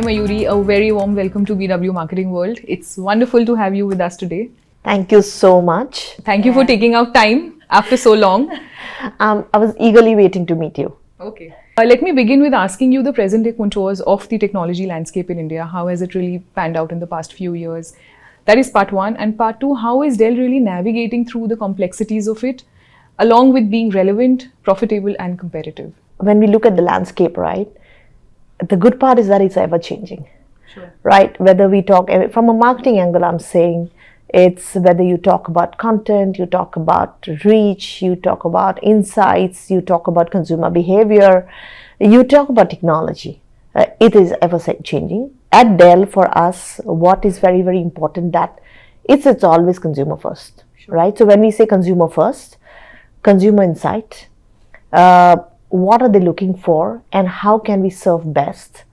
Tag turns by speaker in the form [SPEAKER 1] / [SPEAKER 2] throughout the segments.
[SPEAKER 1] Hi Mayuri, a very warm welcome to BW Marketing World. It's wonderful to have you with us today.
[SPEAKER 2] Thank you so much.
[SPEAKER 1] Thank you for taking out time after so long.
[SPEAKER 2] I was eagerly waiting to meet you.
[SPEAKER 1] Okay. Let me begin with asking you the present day contours of the technology landscape in India. How has it really panned out in the past few years? That is part one. And part two, how is Dell really navigating through the complexities of it, along with being relevant, profitable, and competitive?
[SPEAKER 2] When we look at the landscape, right, the good part is that it's ever changing.
[SPEAKER 1] Sure.
[SPEAKER 2] Right? Whether we talk from a marketing angle, I'm saying it's whether you talk about content, you talk about reach, you talk about insights, you talk about consumer behavior, you talk about technology. It is ever changing. At Dell, for us, what is very, very important that it's always consumer first. Sure. Right? So when we say consumer first, consumer insight, what are they looking for and how can we serve best?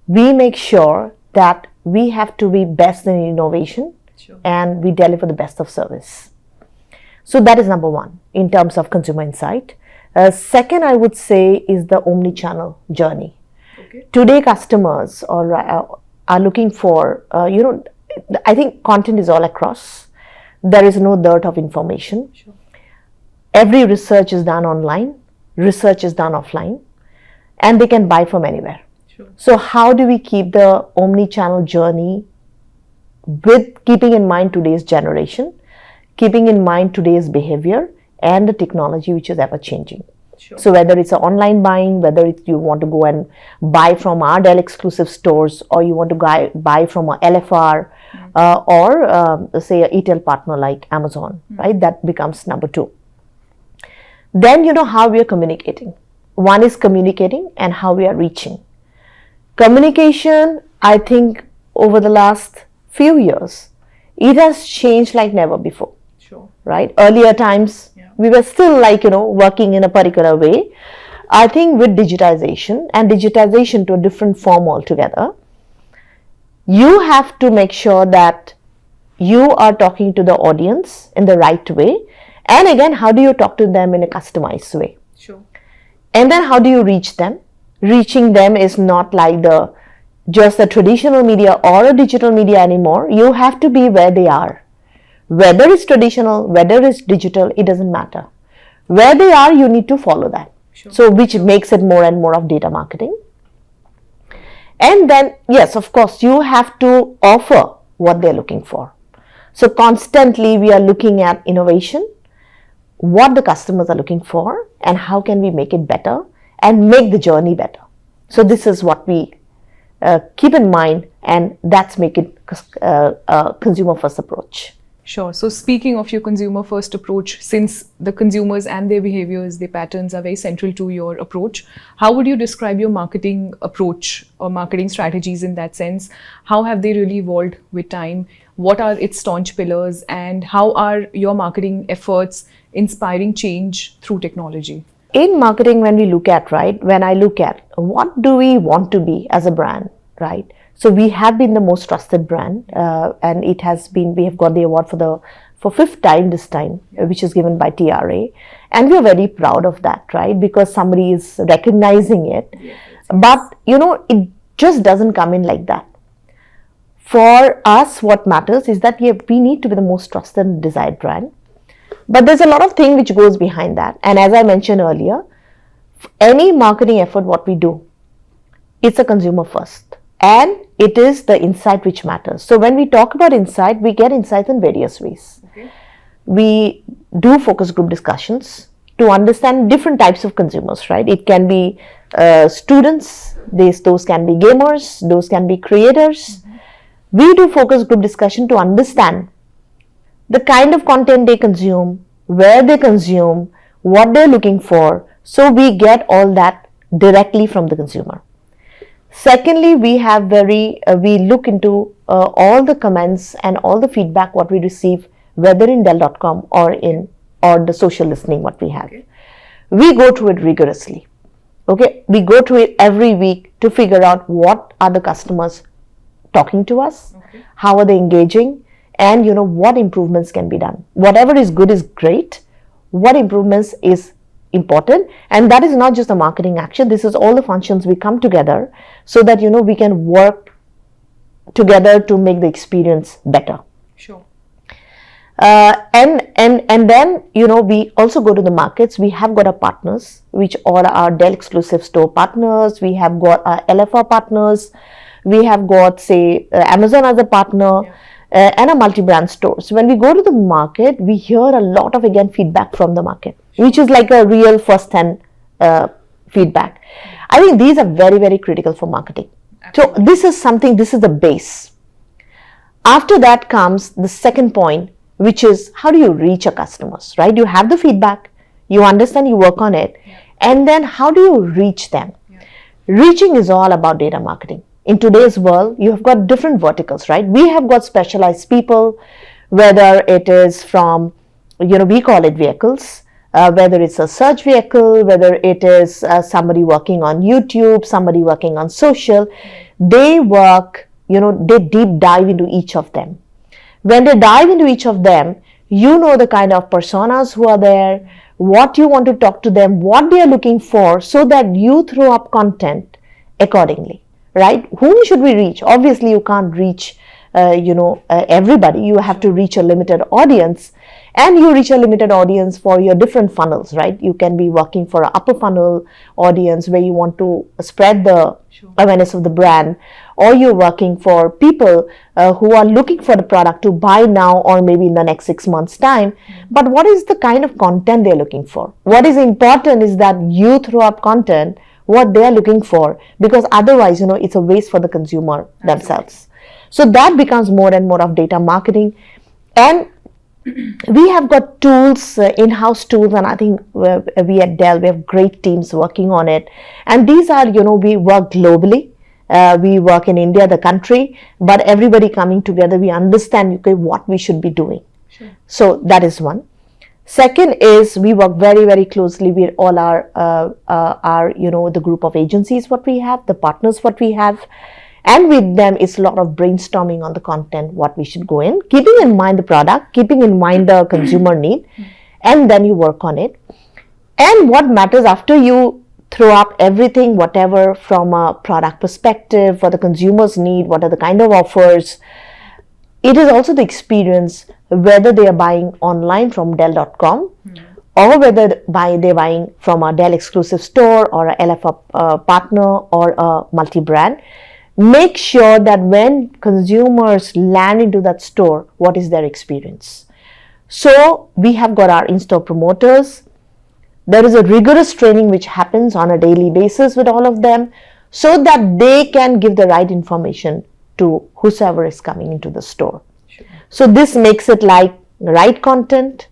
[SPEAKER 2] We make sure that we have to be best in innovation. Sure. And we deliver the best of service. So that is number one in terms of consumer insight. Second, I would say is the omnichannel journey. Okay. Today, customers are looking for, I think content is all across. There is no dearth of information. Sure. Every research is done online, research is done offline, and they can buy from anywhere. Sure. So how do we keep the omnichannel journey with keeping in mind today's generation, keeping in mind today's behavior and the technology which is ever changing. Sure. So whether it's online buying, whether you want to go and buy from our Dell exclusive stores or you want to buy from a LFR or say a retail partner like Amazon, right? That becomes number two. Then you know how we are communicating. One is communicating and how we are reaching. Communication, I think over the last few years, it has changed like never before. Sure. Right? Earlier times, we were still working in a particular way. I think with digitization and digitization to a different form altogether, you have to make sure that you are talking to the audience in the right way. And again, how do you talk to them in a customized way? Sure. And then how do you reach them? Reaching them is not like just the traditional media or a digital media anymore. You have to be where they are. Whether it's traditional, whether it's digital, it doesn't matter. Where they are, you need to follow that. Sure. So which makes it more and more of data marketing. And then, yes, of course, you have to offer what they're looking for. So constantly we are looking at innovation, what the customers are looking for, and how can we make it better and make the journey better. So this is what we keep in mind, and that's make it a consumer first approach.
[SPEAKER 1] Sure. So speaking of your consumer first approach, since the consumers and their behaviors, their patterns are very central to your approach, how would you describe your marketing approach or marketing strategies in that sense? How have they really evolved with time? What are its staunch pillars, and how are your marketing efforts inspiring change through technology?
[SPEAKER 2] In marketing, when I look at what do we want to be as a brand, right? So we have been the most trusted brand, and we have got the award for fifth time this time, which is given by TRA, and we are very proud of that, right? Because somebody is recognizing it. Yes. But it just doesn't come in like that. For us, what matters is that we need to be the most trusted and desired brand. But there's a lot of thing which goes behind that. And as I mentioned earlier, any marketing effort, what we do, it's a consumer first. And it is the insight which matters. So when we talk about insight, we get insights in various ways. Okay. We do focus group discussions to understand different types of consumers, right? It can be students, those can be gamers, those can be creators. Mm-hmm. We do focus group discussion to understand the kind of content they consume, where they consume, what they're looking for. So we get all that directly from the consumer. Secondly, we look into all the comments and all the feedback what we receive, whether in Dell.com or the social listening what we have. Okay. We go through it rigorously. Okay, we go through it every week to figure out what are the customers talking to us, okay, how are they engaging, and what improvements can be done. Whatever is good is great. What improvements is important, and that is not just a marketing action. This is all the functions we come together so that we can work together to make the experience better.
[SPEAKER 1] Sure.
[SPEAKER 2] And then we also go to the markets. We have got our partners, which all are Dell exclusive store partners. We have got our LFR partners. We have got, say, Amazon as a partner. And a multi-brand store. So when we go to the market, we hear a lot of, again, feedback from the market, which is like a real first-hand feedback. I think these are very, very critical for marketing. Absolutely. So this is the base. After that comes the second point, which is how do you reach your customers, right? You have the feedback, you understand, you work on it, and then how do you reach them? Reaching is all about data marketing. In today's world, you have got different verticals, right? We have got specialized people, whether it is from, we call it vehicles, whether it's a search vehicle, whether it is somebody working on YouTube, somebody working on social. They work, they deep dive into each of them. When they dive into each of them, the kind of personas who are there, what you want to talk to them, what they are looking for, so that you throw up content accordingly. Right? Whom should we reach? Obviously, you can't reach, everybody. You have to reach a limited audience, and you reach a limited audience for your different funnels, right? You can be working for an upper funnel audience where you want to spread the awareness of the brand, or you're working for people who are looking for the product to buy now or maybe in the next 6 months' time. But what is the kind of content they're looking for? What is important is that you throw up content what they are looking for, because otherwise, it's a waste for the consumer themselves. So that becomes more and more of data marketing. And we have got tools, in-house tools, and I think we at Dell, we have great teams working on it. And these are, we work globally. We work in India, the country, but everybody coming together, we understand what we should be doing. Sure. So that is one. Second is we work very, very closely with all our the group of agencies what we have, the partners what we have, and with them it's a lot of brainstorming on the content what we should go in, keeping in mind the product, keeping in mind the consumer need, and then you work on it. And what matters after you throw up everything, whatever from a product perspective, what the consumers need, what are the kind of offers, it is also the experience, whether they are buying online from Dell.com or whether they're buying from a Dell exclusive store or a LFR partner or a multi-brand. Make sure that when consumers land into that store, what is their experience? So we have got our in-store promoters. There is a rigorous training which happens on a daily basis with all of them so that they can give the right information to whosoever is coming into the store. Sure. So this makes it like right content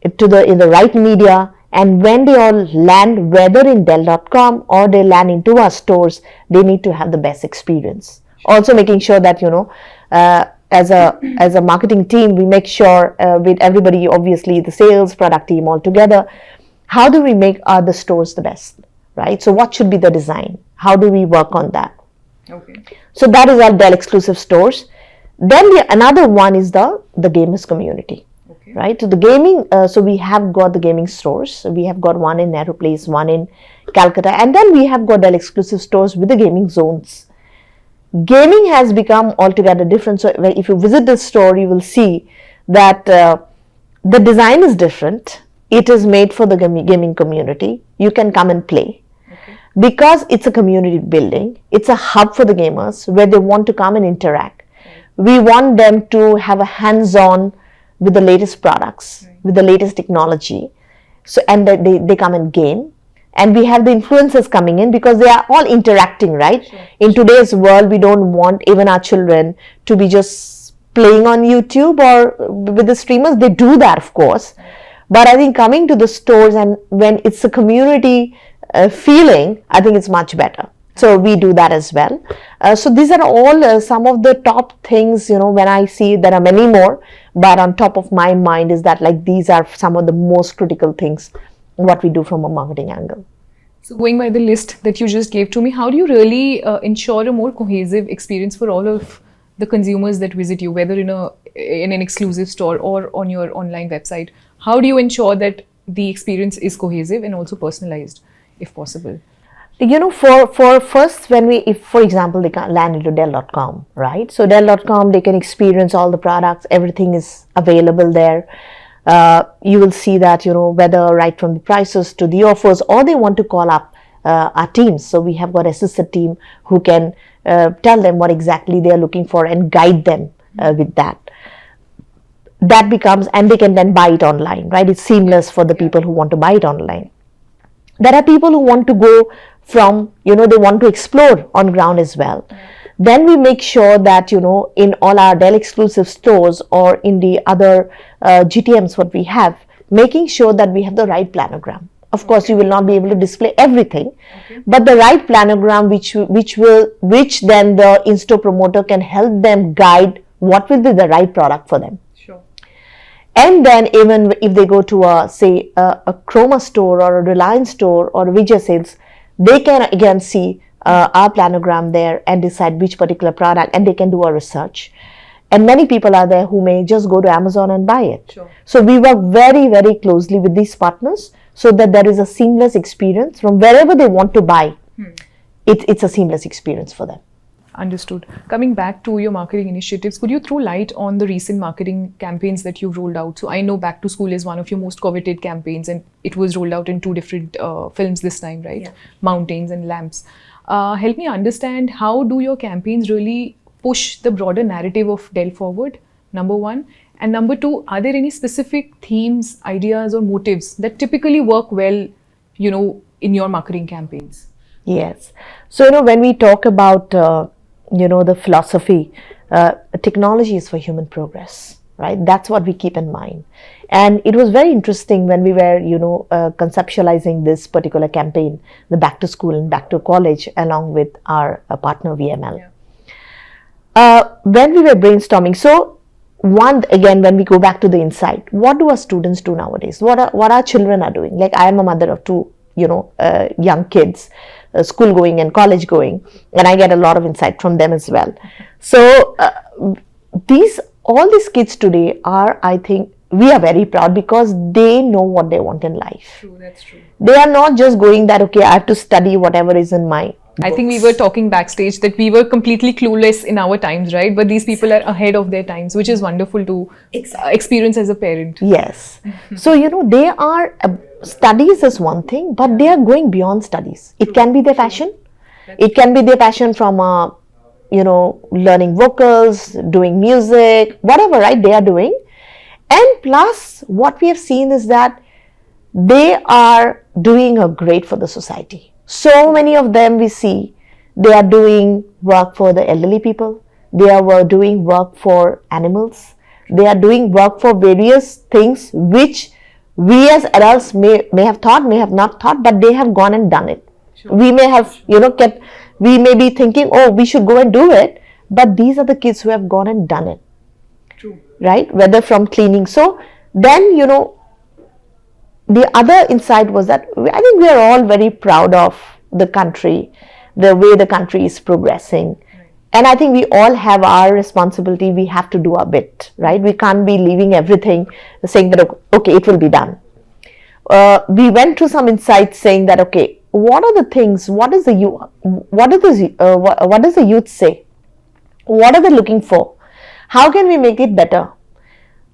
[SPEAKER 2] in the right media, and when they all land, whether in Dell.com or they land into our stores, they need to have the best experience. Sure. Also making sure that as a marketing team, we make sure with everybody, obviously the sales, product team all together, how do we make the stores the best, right? So what should be the design? How do we work on that? Okay. So that is our Dell exclusive stores. Then another one is the gamers community, okay. Right? So the gaming, so we have got the gaming stores. We have got one in Nehru Place, one in Calcutta, and then we have got Dell exclusive stores with the gaming zones. Gaming has become altogether different. So if you visit the store, you will see that the design is different. It is made for the gaming community. You can come and play. Okay. Because it's a community building. It's a hub for the gamers where they want to come and interact. We want them to have a hands-on with the latest products, with the latest technology. So, and they come and game. And we have the influencers coming in because they are all interacting, right? Sure. In today's world, we don't want even our children to be just playing on YouTube or with the streamers. They do that, of course. But I think coming to the stores and when it's a community feeling, I think it's much better. So we do that as well. So these are all some of the top things, when I see there are many more, but on top of my mind is that like these are some of the most critical things what we do from a marketing angle.
[SPEAKER 1] So going by the list that you just gave to me, how do you really ensure a more cohesive experience for all of the consumers that visit you, whether in an exclusive store or on your online website? How do you ensure that the experience is cohesive and also personalized, if possible?
[SPEAKER 2] For first, if for example they can land into Dell.com, right? So Dell.com, they can experience all the products, everything is available there. You will see that, whether right from the prices to the offers, or they want to call up our teams. So we have got assisted team who can tell them what exactly they are looking for and guide them with that. That becomes, and they can then buy it online, right? It's seamless for the people who want to buy it online. There are people who want to go from, they want to explore on ground as well. Then we make sure that, in all our Dell exclusive stores or in the other GTMs what we have, making sure that we have the right planogram. Of course, you will not be able to display everything, but the right planogram which then the in-store promoter can help them guide what will be the right product for them.
[SPEAKER 1] Sure.
[SPEAKER 2] And then even if they go to a Chroma store or a Reliance store or a Vijay Sales, they can again see our planogram there and decide which particular product, and they can do a research. And many people are there who may just go to Amazon and buy it.
[SPEAKER 1] Sure.
[SPEAKER 2] So we work very, very closely with these partners so that there is a seamless experience from wherever they want to buy. It's a seamless experience for them.
[SPEAKER 1] Understood. Coming back to your marketing initiatives, could you throw light on the recent marketing campaigns that you've rolled out? So I know Back to School is one of your most coveted campaigns, and it was rolled out in 2 different films this time, right?
[SPEAKER 2] Yeah.
[SPEAKER 1] Mountains and Lamps. Help me understand, how do your campaigns really push the broader narrative of Dell forward, number one? And number two, are there any specific themes, ideas or motives that typically work well, in your marketing campaigns?
[SPEAKER 2] Yes. So, when we talk about, the philosophy, technology is for human progress, right? That's what we keep in mind. And it was very interesting when we were, conceptualizing this particular campaign, the Back to School and Back to College, along with our partner VML. Yeah. When we were brainstorming, so again, when we go back to the insight, what do our students do nowadays? What our children are doing? Like, I am a mother of 2, young kids, school going and college going, and I get a lot of insight from them as well. So all these kids today are, I think, we are very proud because they know what they want in life.
[SPEAKER 1] True, that's true.
[SPEAKER 2] They are not just going that, okay, I have to study whatever is in my books.
[SPEAKER 1] I think we were talking backstage that we were completely clueless in our times, right? But these people are ahead of their times, which is wonderful to experience as a parent.
[SPEAKER 2] Yes. So, they are, studies is one thing, but they are going beyond studies. It can be their passion. It can be their passion from, learning vocals, doing music, whatever, right, they are doing. And plus, what we have seen is that they are doing a great for the society. So many of them we see, they are doing work for the elderly people. They are doing work for animals. They are doing work for various things which we as adults may have thought, may have not thought, but they have gone and done it. Sure. We may have, we may be thinking, oh, we should go and do it, but these are the kids who have gone and done it.
[SPEAKER 1] True.
[SPEAKER 2] Right? Whether from cleaning. So then, the other insight was that I think we are all very proud of the country, the way the country is progressing. Right. And I think we all have our responsibility. We have to do our bit, right? We can't be leaving everything saying that, okay, it will be done. We went through some insights saying that, okay, what are the things, what does the youth say? What are they looking for? How can we make it better?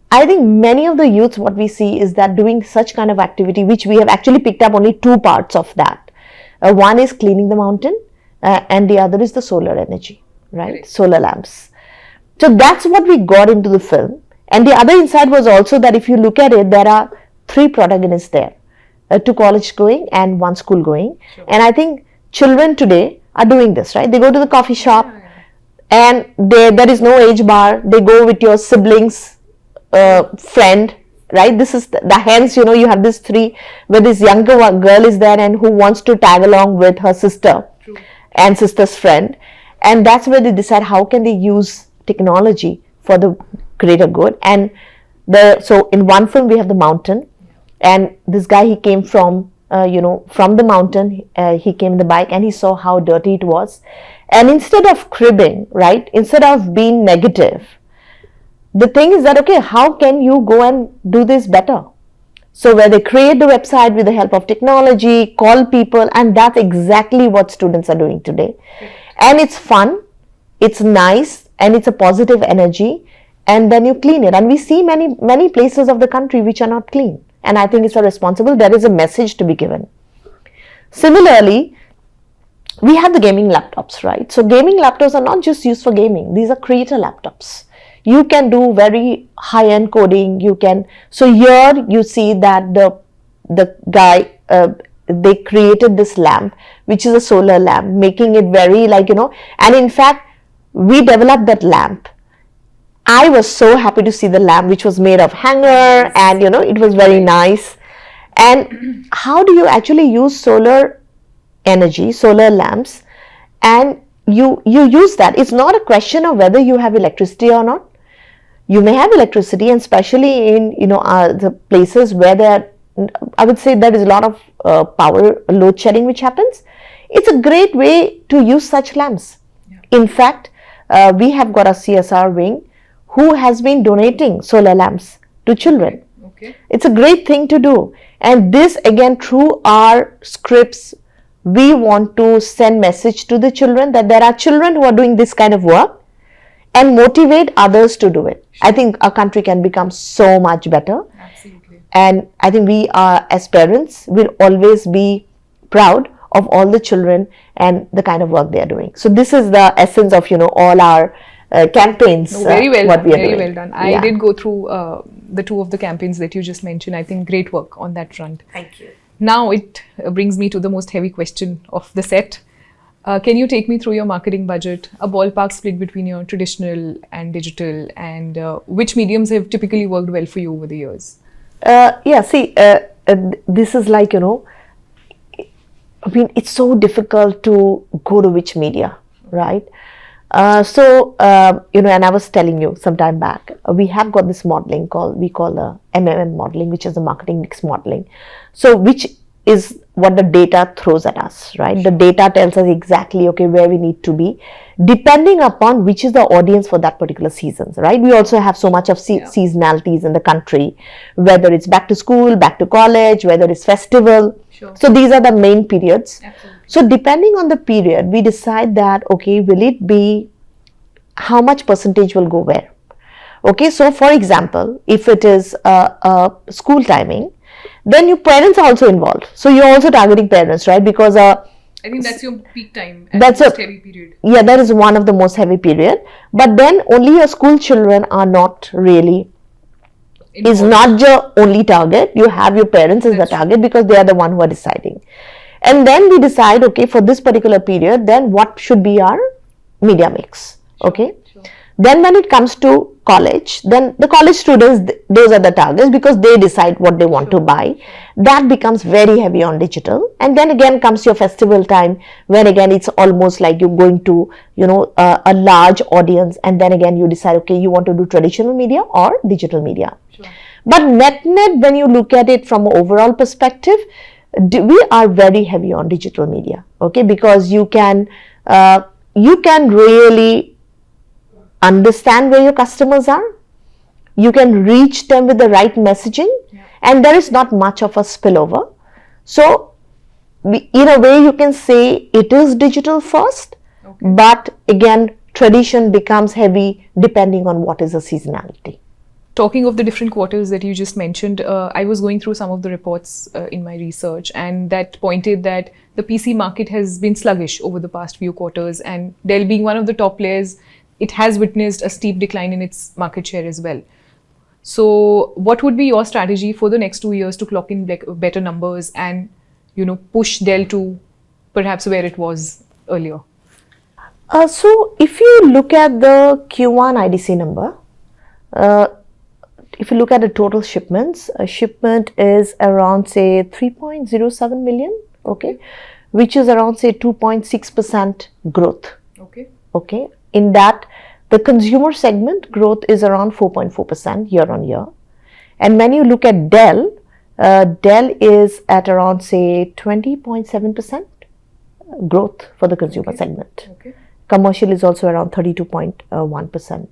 [SPEAKER 2] I think many of the youths, what we see is that doing such kind of activity, which we have actually picked up only 2 parts of that. One is cleaning the mountain and the other is the solar energy, right? Solar lamps. So that's what we got into the film. And the other insight was also that if you look at it, there are 3 protagonists there, 2 college going and 1 school going. Sure. And I think children today are doing this, right? They go to the coffee shop and there is no age bar. They go with your siblings, friend, right? This is hence, you have this 3 where this younger girl is there and who wants to tag along with her sister. True. And sister's friend. And that's where they decide how can they use technology for the greater good. And so in one film we have the mountain, and this guy, he came from the mountain, he came in the bike and he saw how dirty it was. And instead of cribbing, right, instead of being negative, the thing is that, okay, how can you go and do this better? So where they create the website with the help of technology, call people, and that's exactly what students are doing today. And it's fun, it's nice, and it's a positive energy, and then you clean it. And we see many places of the country which are not clean. And I think it's a responsible, there is a message to be given. Similarly, we have the gaming laptops, right? So gaming laptops are not just used for gaming, these are creator laptops. You can do very high-end coding, you can, so here you see that the guy, they created this lamp, which is a solar lamp, making it very like, and in fact, we developed that lamp. I was so happy to see the lamp, which was made of hanger, and it was very nice. And how do you actually use solar energy, solar lamps, and you use that? It's not a question of whether you have electricity or not. You may have electricity, and especially in the places where I would say there is a lot of power load shedding which happens. It's a great way to use such lamps. Yeah. In fact, we have got a CSR wing who has been donating solar lamps to children. Okay. It's a great thing to do, and this again through our scripts, we want to send message to the children that there are children who are doing this kind of work and motivate others to do it. Sure. I think our country can become so much better. Absolutely. And I think we are, as parents, will always be proud of all the children and the kind of work they are doing. So this is the essence of all our campaigns.
[SPEAKER 1] No, very well done. Very well done. I did go through the two of the campaigns that you just mentioned. I think great work on that front.
[SPEAKER 2] Thank you.
[SPEAKER 1] Now it brings me to the most heavy question of the set. Can you take me through your marketing budget, a ballpark split between your traditional and digital, and which mediums have typically worked well for you over the years?
[SPEAKER 2] This is like, it's so difficult to go to which media, right? And I was telling you some time back, we have got this modeling we call the MMM modeling, which is the marketing mix modeling. So which is what the data throws at us, right? The data tells us exactly, where we need to be, depending upon which is the audience for that particular season, right? We also have so much of seasonalities in the country, whether it's back to school, back to college, whether it's festival. Sure. So these are the main periods. Absolutely. So depending on the period, we decide that, will it be, how much percentage will go where? So for example, if it is school timing, then your parents are also involved. So you're also targeting parents, right? Because
[SPEAKER 1] I think that's your peak time.
[SPEAKER 2] That's
[SPEAKER 1] a most heavy period.
[SPEAKER 2] Yeah, that is one of the most heavy period. But then only your school children are not really, is not your only target. You have your parents as the target because they are the one who are deciding. And then we decide, for this particular period, then what should be our media mix, Sure. Then when it comes to college, then the college students, those are the targets because they decide what they want to buy. That becomes very heavy on digital. And then again comes your festival time, when again it's almost like you're going to, a large audience, and then again you decide, you want to do traditional media or digital media. Sure. But net, when you look at it from an overall perspective, we are very heavy on digital media, because you can really understand where your customers are, you can reach them with the right messaging, and there is not much of a spillover. So in a way you can say it is digital first, but again tradition becomes heavy depending on what is the seasonality.
[SPEAKER 1] Talking of the different quarters that you just mentioned, I was going through some of the reports in my research, and that pointed that the PC market has been sluggish over the past few quarters, and Dell being one of the top players, it has witnessed a steep decline in its market share as well. So what would be your strategy for the next 2 years to clock in better numbers and, push Dell to perhaps where it was earlier?
[SPEAKER 2] So if you look at the Q1 IDC number, if you look at the total shipments, a shipment is around say 3.07 million, which is around say 2.6% growth. Okay. In that, the consumer segment growth is around 4.4% year on year. And when you look at Dell, Dell is at around say 20.7% growth for the consumer segment. Commercial is also around 32.1%.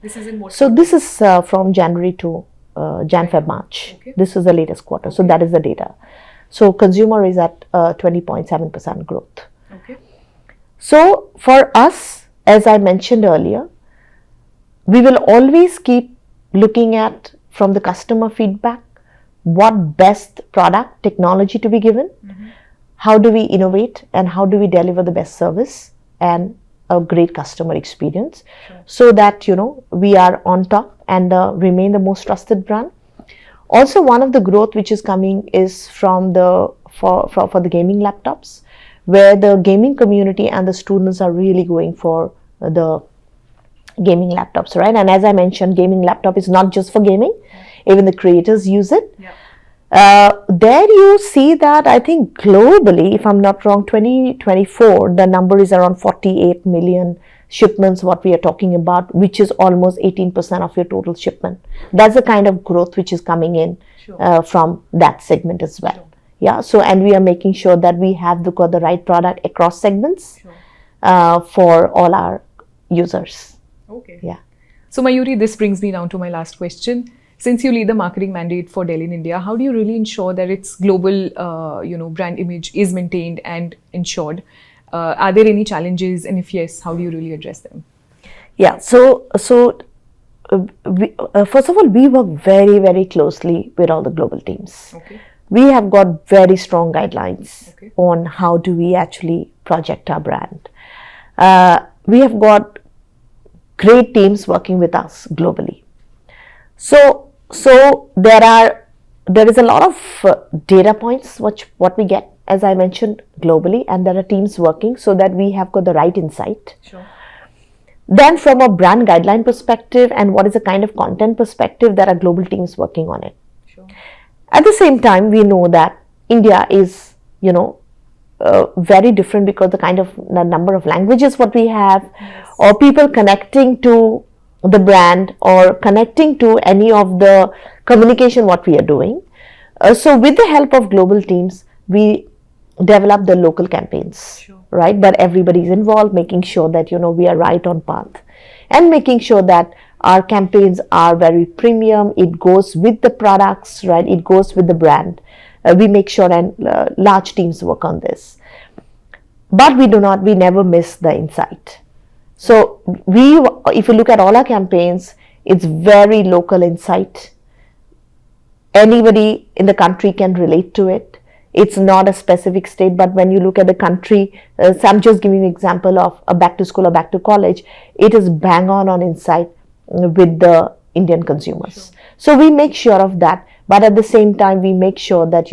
[SPEAKER 1] This is in what?
[SPEAKER 2] So this is from January to Jan, Feb, March.
[SPEAKER 1] Okay.
[SPEAKER 2] This is the latest quarter. So that is the data. So consumer is at 20.7% growth.
[SPEAKER 1] Okay.
[SPEAKER 2] So for us, as I mentioned earlier, we will always keep looking at from the customer feedback what best product technology to be given, how do we innovate, and how do we deliver the best service and a great customer experience, so that we are on top and remain the most trusted brand. Also, one of the growth which is coming is from for the gaming laptops, where the gaming community and the students are really going for the gaming laptops, right? And as I mentioned, gaming laptop is not just for gaming, even the creators use it. There you see that I think globally, if I'm not wrong, 2024, the number is around 48 million shipments, what we are talking about, which is almost 18% of your total shipment. That's the kind of growth which is coming in from that segment as well. Yeah, so and we are making sure that we have got the right product across segments for all our users.
[SPEAKER 1] Okay.
[SPEAKER 2] Yeah.
[SPEAKER 1] So Mayuri, this brings me now to my last question. Since you lead the marketing mandate for Dell in India, how do you really ensure that its global, brand image is maintained and ensured? Are there any challenges, and if yes, how do you really address them?
[SPEAKER 2] Yeah. So we, first of all, we work very, very closely with all the global teams.
[SPEAKER 1] Okay.
[SPEAKER 2] We have got very strong guidelines
[SPEAKER 1] Okay.
[SPEAKER 2] on how do we actually project our brand. We have got great teams working with us globally. So there is a lot of data points what we get, as I mentioned, globally, and there are teams working so that we have got the right insight.
[SPEAKER 1] Sure.
[SPEAKER 2] Then from a brand guideline perspective and what is the kind of content perspective, there are global teams working on it.
[SPEAKER 1] Sure.
[SPEAKER 2] At the same time, we know that India is, very different because the kind of the number of languages what we have, or people connecting to the brand or connecting to any of the communication what we are doing. So with the help of global teams, we develop the local campaigns, right? But everybody is involved, making sure that we are right on path, and making sure that our campaigns are very premium. It goes with the products, right? It goes with the brand. We make sure, and large teams work on this. But we never miss the insight. So if you look at all our campaigns, it's very local insight. Anybody in the country can relate to it. It's not a specific state, but when you look at the country, so I'm just giving you an example of a back to school or back to college, it is bang on insight with the Indian consumers. Sure. So we make sure of that, but at the same time, we make sure that,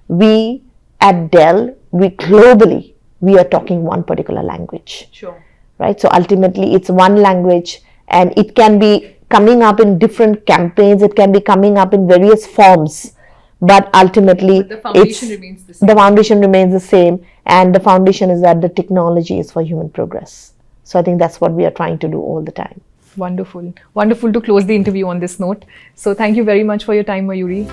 [SPEAKER 2] we at Dell, globally, we are talking one particular language.
[SPEAKER 1] Sure.
[SPEAKER 2] Right? So ultimately, it's one language, and it can be coming up in different campaigns. It can be coming up in various forms, but ultimately,
[SPEAKER 1] the foundation remains the same.
[SPEAKER 2] The foundation remains the same, and the foundation is that the technology is for human progress. So I think that's what we are trying to do all the time.
[SPEAKER 1] Wonderful. Wonderful to close the interview on this note. So thank you very much for your time, Mayuri.